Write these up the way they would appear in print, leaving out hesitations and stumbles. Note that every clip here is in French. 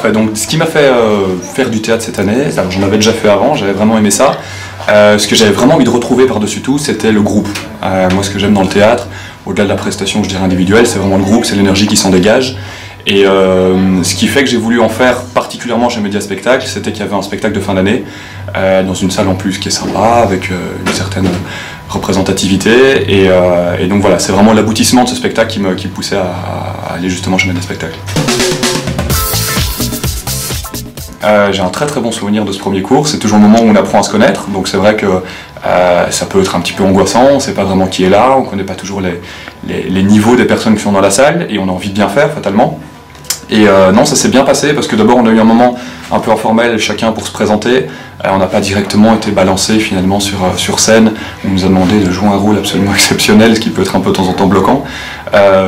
parfait. Donc ce qui m'a fait faire du théâtre cette année, j'en avais déjà fait avant, j'avais vraiment aimé ça. Ce que j'avais vraiment envie de retrouver par-dessus tout, c'était le groupe. Moi, ce que j'aime dans le théâtre, au-delà de la prestation, je dirais individuelle, c'est vraiment le groupe, c'est l'énergie qui s'en dégage. Et ce qui fait que j'ai voulu en faire particulièrement chez Média Spectacle, c'était qu'il y avait un spectacle de fin d'année, dans une salle en plus qui est sympa, avec une certaine représentativité. Et donc voilà, c'est vraiment l'aboutissement de ce spectacle qui me poussait à aller justement chez Média Spectacle. J'ai un très bon souvenir de ce premier cours, c'est toujours le moment où on apprend à se connaître, donc c'est vrai que ça peut être un petit peu angoissant, on ne sait pas vraiment qui est là, on ne connaît pas toujours les niveaux des personnes qui sont dans la salle, et on a envie de bien faire fatalement. Et non, ça s'est bien passé parce que d'abord on a eu un moment un peu informel chacun pour se présenter. On n'a pas directement été balancé finalement sur scène. On nous a demandé de jouer un rôle absolument exceptionnel, ce qui peut être un peu de temps en temps bloquant.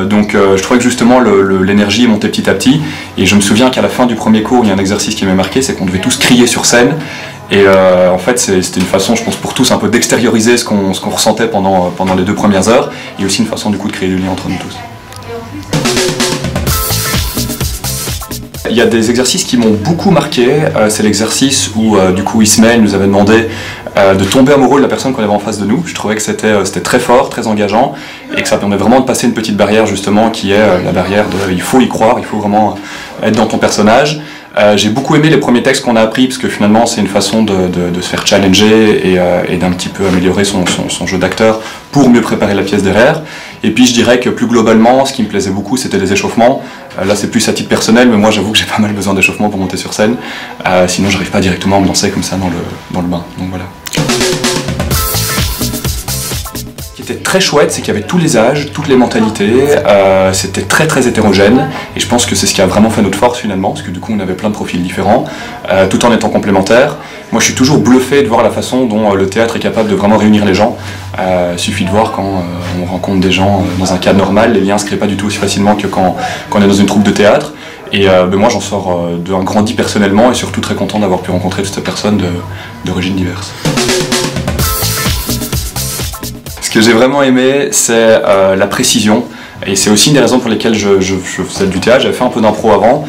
Donc je trouvais que justement l'énergie est montée petit à petit. Et je me souviens qu'à la fin du premier cours, il y a un exercice qui m'a marqué, c'est qu'on devait tous crier sur scène. Et en fait c'était une façon, je pense pour tous, un peu d'extérioriser ce qu'on ressentait pendant les 2 premières heures. Et aussi une façon du coup de créer du lien entre nous tous. Il y a des exercices qui m'ont beaucoup marqué, c'est l'exercice où du coup Ismaël nous avait demandé de tomber amoureux de la personne qu'on avait en face de nous. Je trouvais que c'était très fort, très engageant et que ça permet vraiment de passer une petite barrière justement qui est la barrière de il faut y croire, il faut vraiment être dans ton personnage. J'ai beaucoup aimé les premiers textes qu'on a appris parce que finalement c'est une façon de se faire challenger et d'un petit peu améliorer son jeu d'acteur pour mieux préparer la pièce derrière. Et puis je dirais que plus globalement, ce qui me plaisait beaucoup, c'était les échauffements. Là c'est plus à titre personnel, mais moi j'avoue que j'ai pas mal besoin d'échauffement pour monter sur scène. Sinon j'arrive pas directement à me lancer comme ça dans le bain. Donc voilà. Ce qui était très chouette, c'est qu'il y avait tous les âges, toutes les mentalités, c'était très hétérogène, et je pense que c'est ce qui a vraiment fait notre force finalement, parce que du coup on avait plein de profils différents, tout en étant complémentaires. Moi je suis toujours bluffé de voir la façon dont le théâtre est capable de vraiment réunir les gens. Suffit de voir quand on rencontre des gens dans un cadre normal, les liens ne se créent pas du tout aussi facilement que quand on est dans une troupe de théâtre. Et moi j'en sors grandi personnellement et surtout très content d'avoir pu rencontrer toutes ces personnes d'origines diverses. Ce que j'ai vraiment aimé, c'est la précision, et c'est aussi une des raisons pour lesquelles je faisais du théâtre. J'avais fait un peu d'impro avant,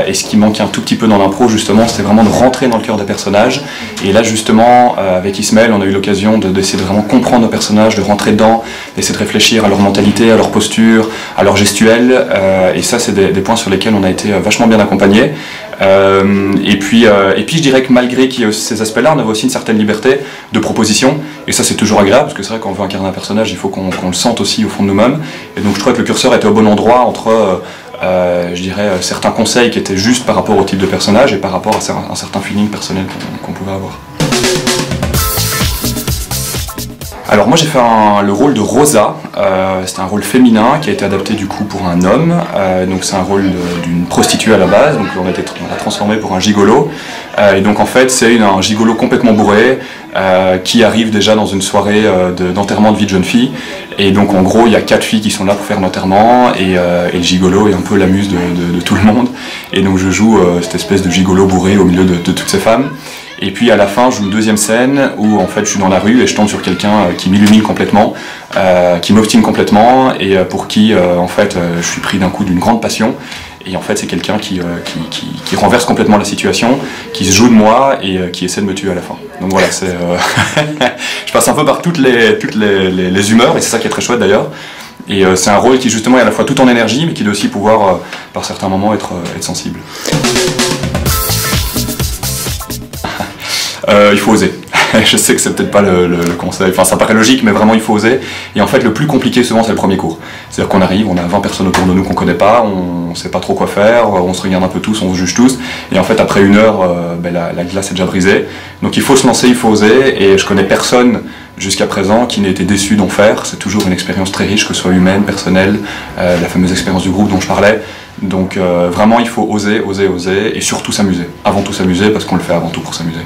et ce qui manquait un tout petit peu dans l'impro justement, c'était vraiment de rentrer dans le cœur des personnages. Et là justement, avec Ismaël, on a eu l'occasion d'essayer de vraiment comprendre nos personnages, de rentrer dedans, d'essayer de réfléchir à leur mentalité, à leur posture, à leur gestuelle, et ça c'est des points sur lesquels on a été vachement bien accompagnés. Et puis je dirais que malgré qu'il y ait ces aspects-là, on avait aussi une certaine liberté de proposition, et ça c'est toujours agréable, parce que c'est vrai qu'on veut incarner un personnage, il faut qu'on le sente aussi au fond de nous-mêmes, et donc je trouvais que le curseur était au bon endroit entre je dirais certains conseils qui étaient juste par rapport au type de personnage et par rapport à un certain feeling personnel qu'on pouvait avoir. Alors moi j'ai fait le rôle de Rosa, c'était un rôle féminin qui a été adapté du coup pour un homme, donc c'est un rôle d'une prostituée à la base, donc on l'a transformé pour un gigolo, et donc en fait c'est un gigolo complètement bourré qui arrive déjà dans une soirée d'enterrement de vie de jeune fille, et donc en gros il y a 4 filles qui sont là pour faire l'enterrement, et le gigolo est un peu la muse de tout le monde, et donc je joue cette espèce de gigolo bourré au milieu de toutes ces femmes. Et puis à la fin, je joue une deuxième scène où en fait je suis dans la rue et je tombe sur quelqu'un qui m'illumine complètement, qui m'obstine complètement et pour qui en fait je suis pris d'un coup d'une grande passion. Et en fait c'est quelqu'un qui renverse complètement la situation, qui se joue de moi et qui essaie de me tuer à la fin. Donc voilà, c'est je passe un peu par toutes les humeurs, et c'est ça qui est très chouette d'ailleurs. Et c'est un rôle qui justement est à la fois tout en énergie mais qui doit aussi pouvoir par certains moments être sensible. Il faut oser. Je sais que c'est peut-être pas le conseil, enfin ça paraît logique, mais vraiment il faut oser. Et en fait le plus compliqué souvent c'est le premier cours. C'est-à-dire qu'on arrive, on a 20 personnes autour de nous qu'on connaît pas, on sait pas trop quoi faire, on se regarde un peu tous, on se juge tous, et en fait après 1 heure, la glace est déjà brisée. Donc il faut se lancer, il faut oser, et je connais personne jusqu'à présent qui n'ait été déçu d'en faire. C'est toujours une expérience très riche, que ce soit humaine, personnelle, la fameuse expérience du groupe dont je parlais. Donc vraiment il faut oser, et surtout s'amuser. Avant tout s'amuser, parce qu'on le fait avant tout pour s'amuser.